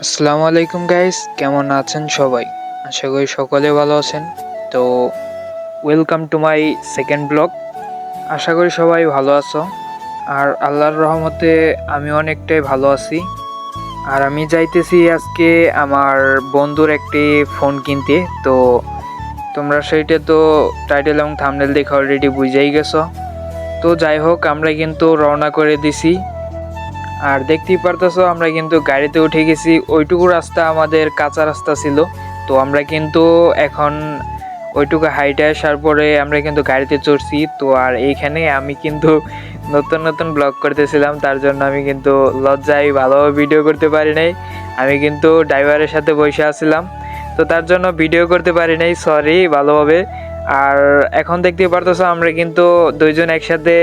আসসালামু আলাইকুম গাইস, কেমন আছেন সবাই? আশা করি সকলে ভালো আছেন। তো welcome to my second blog. আশা করি সবাই ভালো আছো। আর আল্লাহর রহমতে আমি অনেকটাই ভালো আছি। আর আমি যাইতেছি আজকে আমার বন্ধুর একটি ফোন কিনতে। তো তোমরা সেইটা তো টাইটেল এবং থাম্বনেল দেখে অলরেডি বুঝেই গেছো। তো যাই হোক, আমরা কিন্তু রওনা করে দিছি। আর দেখতেই পারতেছো আমরা কিন্তু গাড়িতে উঠে গেছি। ওইটুকু রাস্তা আমাদের কাঁচা রাস্তা ছিল, তো আমরা কিন্তু এখন ওইটুকু হাইটে আসার পরে আমরা কিন্তু গাড়িতে চড়ছি। তো আর এইখানে আমি কিন্তু নতুন নতুন ব্লগ করতেছিলাম, তার জন্য আমি কিন্তু লজ্জায় ভালোভাবে ভিডিও করতে পারি নাই। আমি কিন্তু ড্রাইভারের সাথে বসে আছিলাম, তো তার জন্য ভিডিও করতে পারি নাই, সরি ভালোভাবে। আর এখন দেখতেই পারতেছো আমরা কিন্তু দুইজন একসাথে।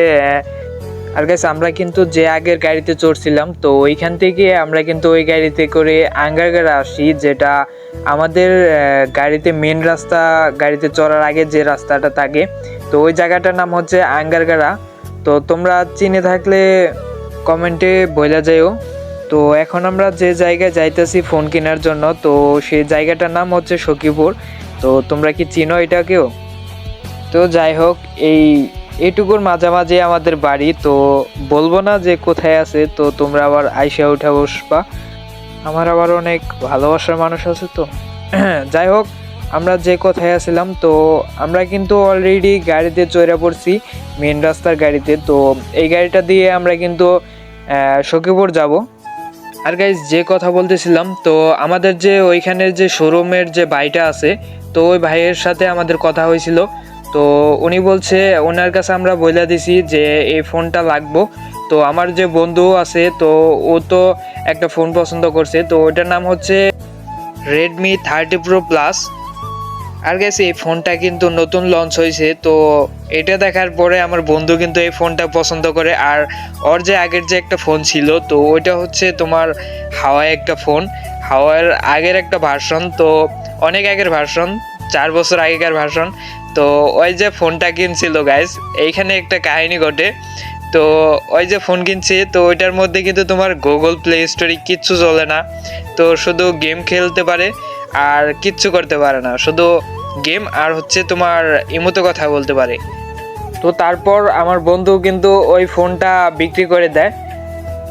আর গাইস, আমরা কিন্তু যে আগের গাড়িতে চড়ছিলাম, তো ওইখান থেকে আমরা কিন্তু ওই গাড়িতে করে আঙ্গারগাড়া আসি, যেটা আমাদের গাড়িতে মেন রাস্তা, গাড়িতে চড়ার আগে যে রাস্তাটা থাকে, তো ওই জায়গাটার নাম হচ্ছে আঙ্গারগাড়া। তো তোমরা চিনে থাকলে কমেন্টে বইলা যাইও। তো এখন আমরা যে জায়গায় যাইতেছি ফোন কেনার জন্য, তো সেই জায়গাটার নাম হচ্ছে সখীপুর। তো তোমরা কি চিনো এটাকেও? তো যাই হোক, এইটুকুর মাঝামাঝি আমাদের বাড়ি। তো বলবো না যে কোথায় আছে, তো তোমরা আবার আইসা উঠা বসবা। আমার আবার অনেক ভালোবাসার মানুষ আছে তো। যাই হোক, আমরা যে কোথায় আছিলাম, তো আমরা কিন্তু অলরেডি গাড়িতে চড়ে পড়ছি, মেন রাস্তার গাড়িতে। তো এই গাড়িটা দিয়ে আমরা কিন্তু সখীপুর যাব। আর গাইজ, যে কথা বলতেছিলাম, তো আমাদের যে ওইখানের যে শোরুমের যে ভাইটা আছে, তো ওই ভাইয়ের সাথে আমাদের কথা হয়েছিল। তো উনি বলছে ওনার কাছে আমরা বলে দিছি যে এই ফোনটা লাগবো। তো আমার যে বন্ধু আছে, তো ও তো একটা ফোন পছন্দ করছে, তো ওইটার নাম হচ্ছে রেডমি 30 প্রো প্লাস। আর গেছে এই ফোনটা কিন্তু নতুন লঞ্চ হয়েছে, তো এটা দেখার পরে আমার বন্ধু কিন্তু এই ফোনটা পছন্দ করে। আর ওর যে আগের যে একটা ফোন ছিল, তো ওইটা হচ্ছে তোমার হাওয়াই একটা ফোন, হাওয়ার আগের একটা ভার্সন, তো অনেক আগের ভার্সন, 4 বছর আগেকার ভার্সন। তো ওই যে ফোনটা কিনছিল গাইস, এইখানে একটা কাহিনী ঘটে। তো ওই যে ফোন কিনছি, তো ওইটার মধ্যে কিন্তু তোমার গুগল প্লে স্টোরে কিচ্ছু চলে না। তো শুধু গেম খেলতে পারে আর কিচ্ছু করতে পারে না, শুধু গেম আর হচ্ছে তোমার ইমোতে কথা বলতে পারে। তো তারপর আমার বন্ধু কিন্তু ওই ফোনটা বিক্রি করে দেয়।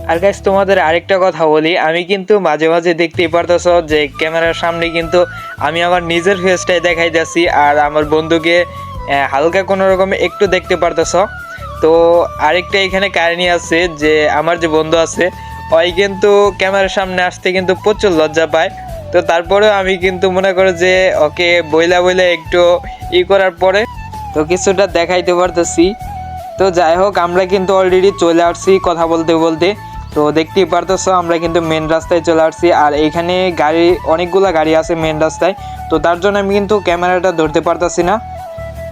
আর গাইস, তোমাদের আরেকটা কথা বলি, আমি কিন্তু মাঝে মাঝে দেখতেই পারতেছো যে ক্যামেরার সামনে কিন্তু আমি আমার নিজের ফেসটাই দেখাই যাচ্ছি, আর আমার বন্ধুকে হালকা কোনো রকম একটু দেখতে পারতেছো। তো আরেকটা এখানে কাহিনী আছে যে আমার যে বন্ধু আছে, ওই কিন্তু ক্যামেরার সামনে আসতে কিন্তু প্রচুর লজ্জা পায়। তো তারপরেও আমি কিন্তু মনে করি যে ওকে বইলা বইলা একটু করার পরে তো কিছুটা দেখাইতে পারতেছি। তো যাই হোক, আমরা কিন্তু অলরেডি চলে আসছি কথা বলতে বলতে। তো দেখতেই পারতেছো আমরা কিন্তু মেন রাস্তায় চলে আসছি, আর এইখানে গাড়ি, অনেকগুলা গাড়ি আছে মেন রাস্তায়। তো তার জন্য আমি কিন্তু ক্যামেরাটা ধরতে পারতেছি না,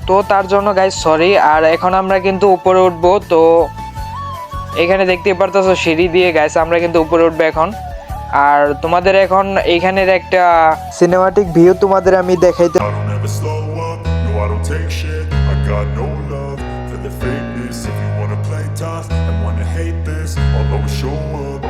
তো তার জন্য গাইস সরি। আর এখন আমরা কিন্তু উপরে উঠবো। তো এখানে দেখতেই পারতেছো সিঁড়ি দিয়ে গাইস আমরা কিন্তু উপরে উঠবো এখন। আর তোমাদের এখন এইখানের একটা সিনেমাটিক ভিউ তোমাদের আমি দেখাইতে। I don't ever slow up, no I don't take shit. I got no love for the fakeness. If you wanna play tough and wanna hate this, I'll always show up.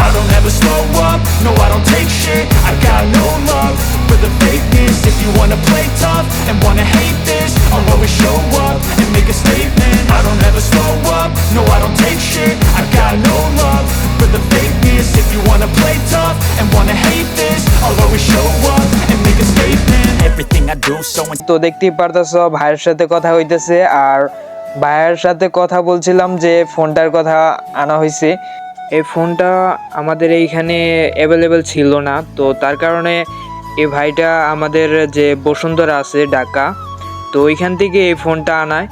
I don't ever slow up, no I don't take shit. I got no love for the fakeness. If you wanna play tough and wanna hate this, I'll always show up and make a statement. I don't ever slow up, no I don't take shit. I got no love for the fakeness. If you wanna play tough and wanna hate this, I'll always show up and make a statement. Everything I do so তো দেখতেই পারতেছো ভাইয়ের সাথে কথা হইতেছে, আর ভাইয়ের সাথে কথা বলছিলাম যে ফোনটার কথা আনা হয়েছে। এই ফোনটা আমাদের এইখানে অ্যাভেলেবেল ছিল না, তো তার কারণে এই ভাইটা আমাদের যে বসুন্ধরা আছে ঢাকা, তো ওইখান থেকে এই ফোনটা আনায়।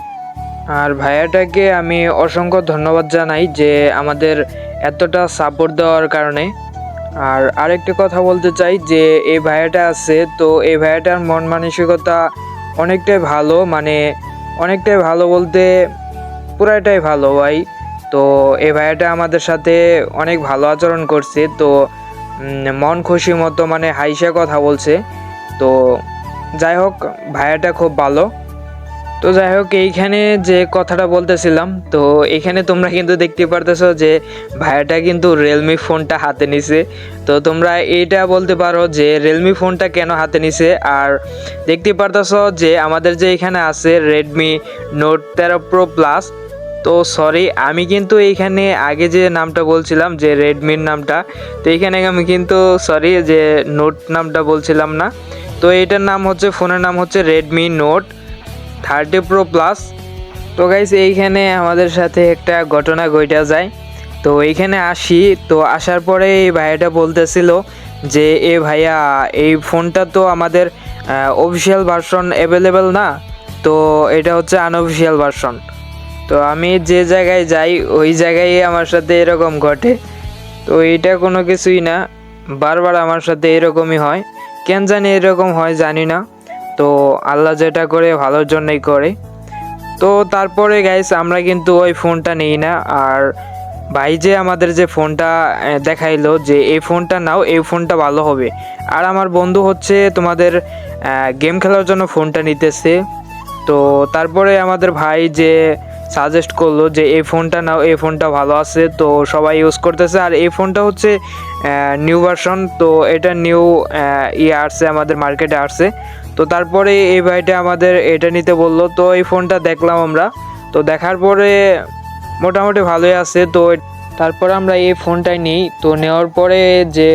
আর ভাইয়াটাকে আমি অসংখ্য ধন্যবাদ জানাই যে আমাদের এতটা সাপোর্ট দেওয়ার কারণে। আর আরেকটা কথা বলতে চাই যে এই ভাইয়াটা আছে, তো এই ভাইয়াটার মন মানসিকতা অনেকটাই ভালো, মানে অনেকটাই ভালো বলতে পুরাটাই ভালো ভাই। তো এই ভাইয়াটা আমাদের সাথে অনেক ভালো আচরণ করছে, তো মন খুশি মতো মানে হাইসা কথা বলছে। তো যাই হোক, ভাইয়াটা খুব ভালো। তো যাই হোক, এইখানে যে কথাটা বলতেছিলাম, তো এখানে তোমরা কিন্তু দেখতে পারতেছো যে ভাইয়াটা কিন্তু রিয়েলমি ফোনটা হাতে নিছে। তো তোমরা এইটা বলতে পারো যে রিয়েলমি ফোনটা কেন হাতে নিছে। আর দেখতে পারতেছো যে আমাদের যে এখানে আছে রেডমি নোট 13 প্রো প্লাস। তো সরি, আমি কিন্তু এইখানে আগে যে নামটা বলছিলাম যে রেডমির নামটা, তো এইখানে আমি কিন্তু সরি যে নোট নামটা বলছিলাম না। তো এইটার নাম হচ্ছে, ফোনের নাম হচ্ছে রেডমি নোট 30 প্রো প্লাস। তো গাইস, এইখানে আমাদের সাথে একটা ঘটনা ঘটে যায়। তো এইখানে আসি, তো আসার পরে এই ভাইয়াটা বলতেছিল যে এ ভাইয়া, এই ফোনটা তো আমাদের অফিসিয়াল ভার্সন অ্যাভেলেবেল না, তো এটা হচ্ছে আনঅফিসিয়াল ভার্সন। তো আমি যে জায়গায় যাই ওই জায়গায় আমার সাথে এরকম ঘটে। তো এটা কোনো কিছুই না, বারবার আমার সাথে এরকমই হয়, কেন জানি এরকম হয় জানি না। তো আল্লাহ যেটা করে ভালোর জন্যই করে। তো তারপরে গাইস আমরা কিন্তু ওই ফোনটা নিই না। আর ভাই যে আমাদের যে ফোনটা দেখাইলো যে এই ফোনটা নাও, এই ফোনটা ভালো হবে। আর আমার বন্ধু হচ্ছে তোমাদের গেম খেলার জন্য ফোনটা নিতেছে। তো তারপরে আমাদের ভাই যে সাজেস্ট করলো যে এই ফোনটা নাও, এই ফোনটা ভালো আছে, তো সবাই ইউজ করতেছে। আর এই ফোনটা হচ্ছে নিউ ভার্সন, তো এটা নিউ আসছে আমাদের মার্কেটে আসছে। তো তারপরে এই ভাইটা আমাদের এটা নিতে বললো। তো এই ফোনটা দেখলাম আমরা, তো দেখার পরে মোটামুটি ভালোই আছে। তো তারপরে আমরা এই ফোনটাই নিই। তো নেওয়ার পরে যে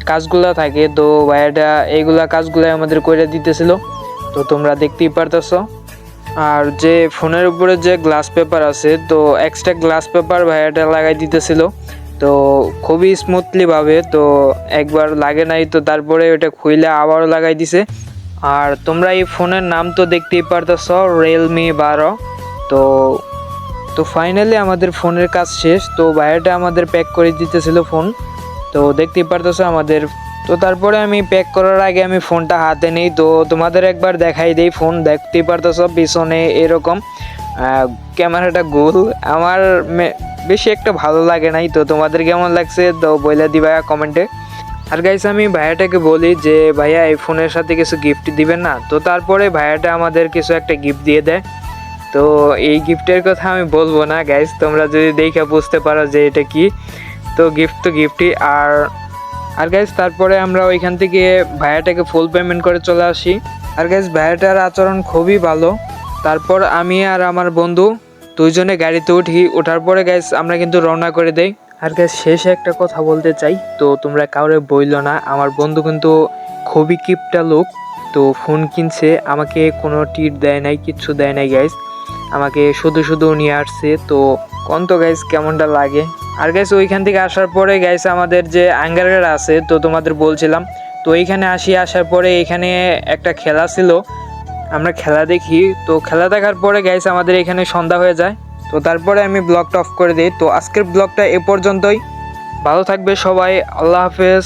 কাজগুলো থাকে, তো ভাইয়াটা এইগুলা কাজগুলো আমাদের করে দিতেছিল, তো তোমরা দেখতেই পারতেছো। আর যে ফোনের উপরে যে গ্লাস পেপার আছে, তো এক্সট্রা গ্লাস পেপার ভাইয়াটা লাগাই দিতেছিল, তো খুবই স্মুথলি ভাবে। তো একবার লাগে নাই, তো তারপরে ওটা খুইলে আবারও লাগাই দিছে। আর তোমরা এই ফোনের নাম তো দেখতেই পারতেছ, রিয়েলমি 12। তো তো ফাইনালি আমাদের ফোনের কাজ শেষ। তো ভাইয়াটা আমাদের প্যাক করে দিতেছিল ফোন, তো দেখতেই পারতেছো আমাদের। তো তারপরে আমি প্যাক করার আগে আমি ফোনটা হাতে নিই, তো তোমাদের একবার দেখাই দেই। ফোন দেখতেই পারতেছো পিছনে এরকম ক্যামেরাটা গোল। আমার বেশি একটা ভালো লাগে নাই, তো তোমাদের কেমন লাগছে তো বলে দিবা কমেন্টে। আর গাইস, আমি ভাইয়াটাকে বলি যে ভাইয়া এই ফোনের সাথে কিছু গিফট দিবেন না। তো তারপরে ভাইয়াটা আমাদের কিছু একটা গিফট দিয়ে দেয়। তো এই গিফটের কথা আমি বলবো না গাইস, তোমরা যদি দেখে বুঝতে পারো যে এটা কি। তো গিফট তো গিফটই। আর গাইস, তারপরে আমরা ওইখান থেকে ভাইয়াটাকে ফুল পেমেন্ট করে চলে আসি। আর গাইস, ভাইয়াটার আচরণ খুবই ভালো। তারপর আমি আর আমার বন্ধু দুইজনে গাড়িতে উঠি। ওঠার পরে গাইস আমরা কিন্তু রওনা করে দেই। আর গাইস, শেষে একটা কথা বলতে চাই, তো তোমরা কাউরে বইলো না, আমার বন্ধু কিন্তু খুবই কিপটা লোক। তো ফোন কিনছে, আমাকে কোনো টিট দেয় নাই, কিচ্ছু দেয় নাই গাইস, আমাকে শুধু শুধু নিয়ে আসছে। তো কোন তো গাইস কেমনটা লাগে। আর গাইস, ওইখান থেকে আসার পরে গাইস আমাদের যে আঙ্গারের আছে, তো তোমাদের বলছিলাম, তো এইখানে আসার পরে এখানে একটা খেলা ছিল, আমরা খেলা দেখি। তো খেলা দেখার পরে গাইস আমাদের এখানে সন্ধ্যা হয়ে যায়। তো তারপরে আমি ব্লগটা অফ করে দিই। তো আজকের ব্লগটা এ পর্যন্তই। ভালো থাকবে সবাই, আল্লাহ হাফেজ।